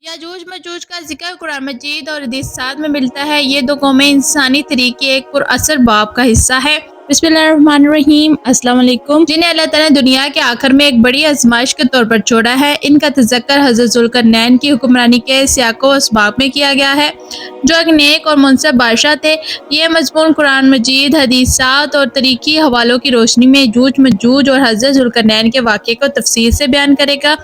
یاجوج ماجوج کا ذکر قرآن مجید اور حدیثات میں ملتا ہے۔ یہ دو قومیں انسانی تاریخ کے ایک پراثر باب کا حصہ ہے۔ بسم اللہ الرحمن الرحیم۔ السلام علیکم، جنہیں اللہ تعالیٰ نے دنیا کے آخر میں ایک بڑی آزمائش کے طور پر چھوڑا ہے۔ ان کا تذکر حضرت ذوالقرنین کی حکمرانی کے سیاق و اسباق میں کیا گیا ہے، جو ایک نیک اور منصف بادشاہ تھے۔ یہ مضمون قرآن مجید، حدیثات اور تاریخی حوالوں کی روشنی میں یاجوج ماجوج اور حضرت ذوالقرنین کے واقعے کو تفصیل سے بیان کرے گا۔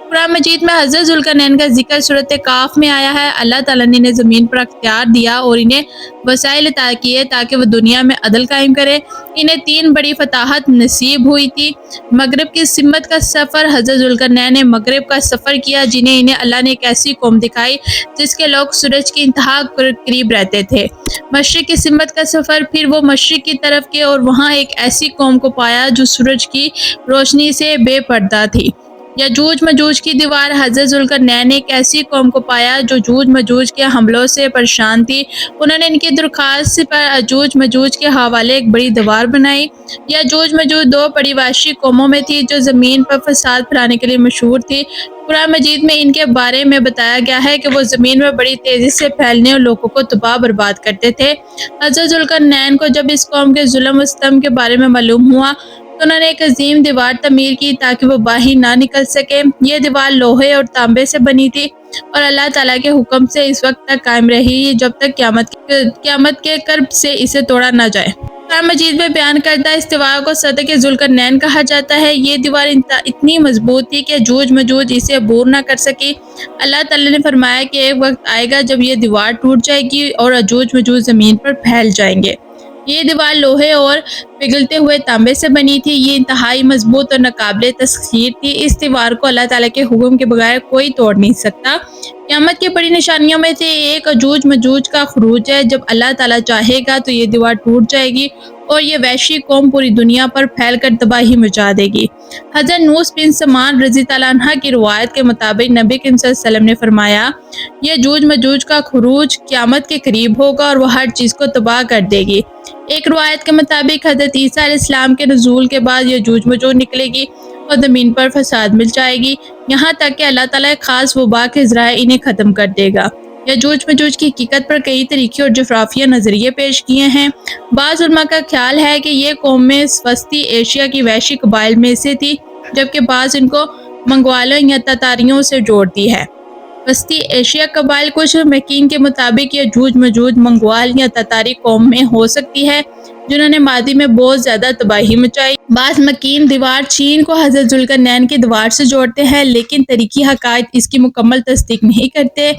قرآن مجید میں حضرت ذوالقرنین کا ذکر سورۃ کاف میں آیا ہے۔ اللہ تعالیٰ نے انہیں زمین پر اختیار دیا اور انہیں وسائل عطا کیے تاکہ وہ دنیا میں عدل قائم کرے۔ انہیں 3 بڑی فتوحات نصیب ہوئی تھی۔ مغرب کی سمت کا سفر، حضرت ذوالقرنین نے مغرب کا سفر کیا، انہیں اللہ نے ایک ایسی قوم دکھائی جس کے لوگ سورج کی انتہا قریب رہتے تھے۔ مشرق کی سمت کا سفر، پھر وہ مشرق کی طرف گئے اور وہاں ایک ایسی قوم کو پایا جو سورج کی روشنی سے بے پردہ تھی۔ یاجوج ماجوج کی دیوار، حضرت ذوالقرنین نے ایک ایسی قوم کو پایا جو یاجوج ماجوج کے حملوں سے پریشان تھی۔ انہوں نے ان کی درخواست پر یاجوج ماجوج کے حوالے ایک بڑی دیوار بنائی۔ یاجوج ماجوج 2 بڑی وحشی قوموں میں تھی جو زمین پر فساد پھیلانے کے لیے مشہور تھی۔ قرآن مجید میں ان کے بارے میں بتایا گیا ہے کہ وہ زمین میں بڑی تیزی سے پھیلنے اور لوگوں کو تباہ برباد کرتے تھے۔ حضرت ذوالقرنین کو جب اس قوم کے ظلم و ستم کے بارے میں معلوم ہوا تو انہوں نے ایک عظیم دیوار تعمیر کی تاکہ وہ باہر نہ نکل سکے۔ یہ دیوار لوہے اور تانبے سے بنی تھی اور اللہ تعالیٰ کے حکم سے اس وقت تک قائم رہی جب تک قیامت کے قرب سے اسے توڑا نہ جائے۔ قرآن مجید میں بیان کردہ اس دیوار کو صدق ذوالقرنین کہا جاتا ہے۔ یہ دیوار اتنی مضبوط تھی کہ یاجوج ماجوج اسے عبور نہ کر سکی۔ اللہ تعالیٰ نے فرمایا کہ ایک وقت آئے گا جب یہ دیوار ٹوٹ جائے گی اور یاجوج ماجوج زمین پر پھیل جائیں گے۔ یہ دیوار لوہے اور پگھلتے ہوئے تانبے سے بنی تھی۔ یہ انتہائی مضبوط اور ناقابل تسخیر تھی۔ اس دیوار کو اللہ تعالیٰ کے حکم کے بغیر کوئی توڑ نہیں سکتا۔ قیامت کی بڑی نشانیوں میں سے ایک یاجوج ماجوج کا خروج ہے۔ جب اللہ تعالیٰ چاہے گا تو یہ دیوار ٹوٹ جائے گی اور یہ وحشی قوم پوری دنیا پر پھیل کر تباہی مچا دے گی۔ حضرت نوس بن سمان رضی اللہ عنہ کی روایت کے مطابق نبی کریم صلی اللہ علیہ وسلم نے فرمایا، یاجوج ماجوج کا خروج قیامت کے قریب ہوگا اور وہ ہر چیز کو تباہ کر دے گی۔ ایک روایت کے مطابق حضرت عیسیٰ علیہ السلام کے نزول کے بعد یاجوج ماجوج نکلے گی اور زمین پر فساد مل جائے گی، یہاں تک کہ اللہ تعالیٰ ایک خاص وبا کے ذرائع انہیں ختم کر دے گا۔ یاجوج ماجوج کی حقیقت پر کئی تاریخی اور جغرافیائی نظریے پیش کیے ہیں۔ بعض علماء کا خیال ہے کہ یہ قومیں وسطی ایشیا کی وحشی قبائل میں سے تھی، جبکہ بعض ان کو منگولوں یا تاتاریوں سے جوڑتی ہے۔ وسطی ایشیا قبائل، کچھ محققین کے مطابق یاجوج ماجوج منگول یا تاتاری قوم میں ہو سکتی ہے جنہوں نے ماضی میں بہت زیادہ تباہی مچائی۔ بعض محققین دیوار چین کو حضرت ذوالقرنین کی دیوار سے جوڑتے ہیں، لیکن تاریخی حقائق اس کی مکمل تصدیق نہیں کرتے۔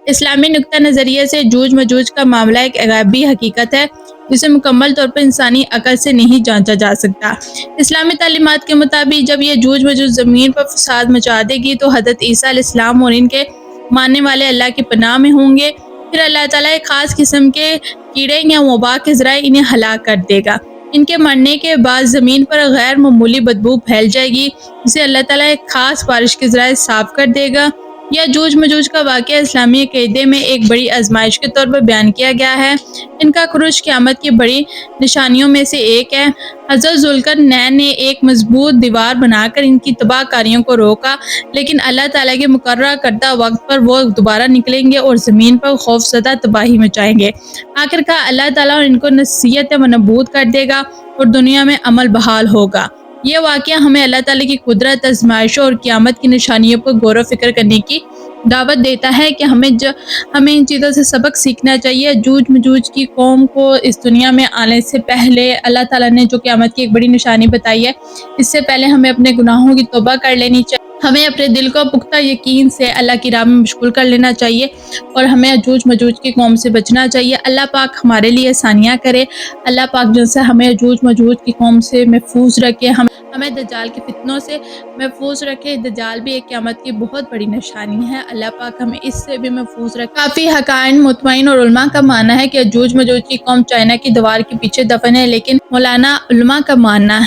اسلامی نقطہ نظریے سے یاجوج ماجوج کا معاملہ ایک غیبی حقیقت ہے جسے مکمل طور پر انسانی عقل سے نہیں جانچا جا سکتا۔ اسلامی تعلیمات کے مطابق جب یاجوج ماجوج زمین پر فساد مچا دے گی تو حضرت عیسیٰ علیہ السلام اور ان کے ماننے والے اللہ کی پناہ میں ہوں گے، پھر اللہ تعالیٰ ایک خاص قسم کے کیڑے یا وبا کے ذرائع انہیں ہلاک کر دے گا۔ ان کے مرنے کے بعد زمین پر غیر معمولی بدبو پھیل جائے گی جسے اللہ تعالیٰ ایک خاص بارش کے ذرائع صاف کر دے گا۔ یاجوج ماجوج کا واقعہ اسلامی عقیدے میں ایک بڑی آزمائش کے طور پر بیان کیا گیا ہے۔ ان کا خروج قیامت کی بڑی نشانیوں میں سے ایک ہے۔ حضرت ذوالقرنین نے ایک مضبوط دیوار بنا کر ان کی تباہ کاریوں کو روکا، لیکن اللہ تعالیٰ کے مقررہ کردہ وقت پر وہ دوبارہ نکلیں گے اور زمین پر خوفزدہ تباہی مچائیں گے۔ آخرکار اللہ تعالیٰ ان کو نصیحت و نبوت کر دے گا اور دنیا میں امن بحال ہوگا۔ یہ واقعہ ہمیں اللہ تعالیٰ کی قدرت، آزمائشوں اور قیامت کی نشانیوں پر غور و فکر کرنے کی دعوت دیتا ہے کہ ہمیں ان چیزوں سے سبق سیکھنا چاہیے۔ یاجوج ماجوج کی قوم کو اس دنیا میں آنے سے پہلے اللہ تعالیٰ نے جو قیامت کی ایک بڑی نشانی بتائی ہے، اس سے پہلے ہمیں اپنے گناہوں کی توبہ کر لینی چاہیے۔ ہمیں اپنے دل کو پختہ یقین سے اللہ کی راہ میں مشغول کر لینا چاہیے اور ہمیں یاجوج ماجوج کی قوم سے بچنا چاہیے۔ اللہ پاک ہمارے لیے آسانیاں کرے۔ اللہ پاک جن سے ہمیں یاجوج ماجوج کی قوم سے محفوظ رکھے، ہمیں دجال کے فتنوں سے محفوظ رکھے۔ دجال بھی ایک قیامت کی بہت بڑی نشانی ہے، اللہ پاک ہمیں اس سے بھی محفوظ رکھے۔ کافی حقائق مطمئن اور علماء کا ماننا ہے کہ یاجوج ماجوج کی قوم چائنا کی دیوار کے پیچھے دفن ہے، لیکن مولانا علماء کا ماننا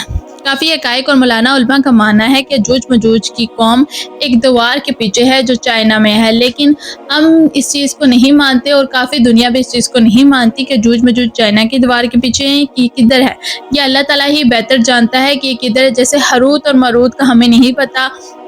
ہے کہ یاجوج ماجوج کی قوم ایک دیوار کے پیچھے ہے جو چائنا میں ہے، لیکن ہم اس چیز کو نہیں مانتے اور کافی دنیا بھی اس چیز کو نہیں مانتی کہ یاجوج ماجوج چائنا کی دیوار کے پیچھے ہیں۔ یہ کدھر ہے، یہ اللہ تعالیٰ ہی بہتر جانتا ہے کہ یہ کدھر ہے۔ جیسے ہاروت اور ماروت کا ہمیں نہیں پتا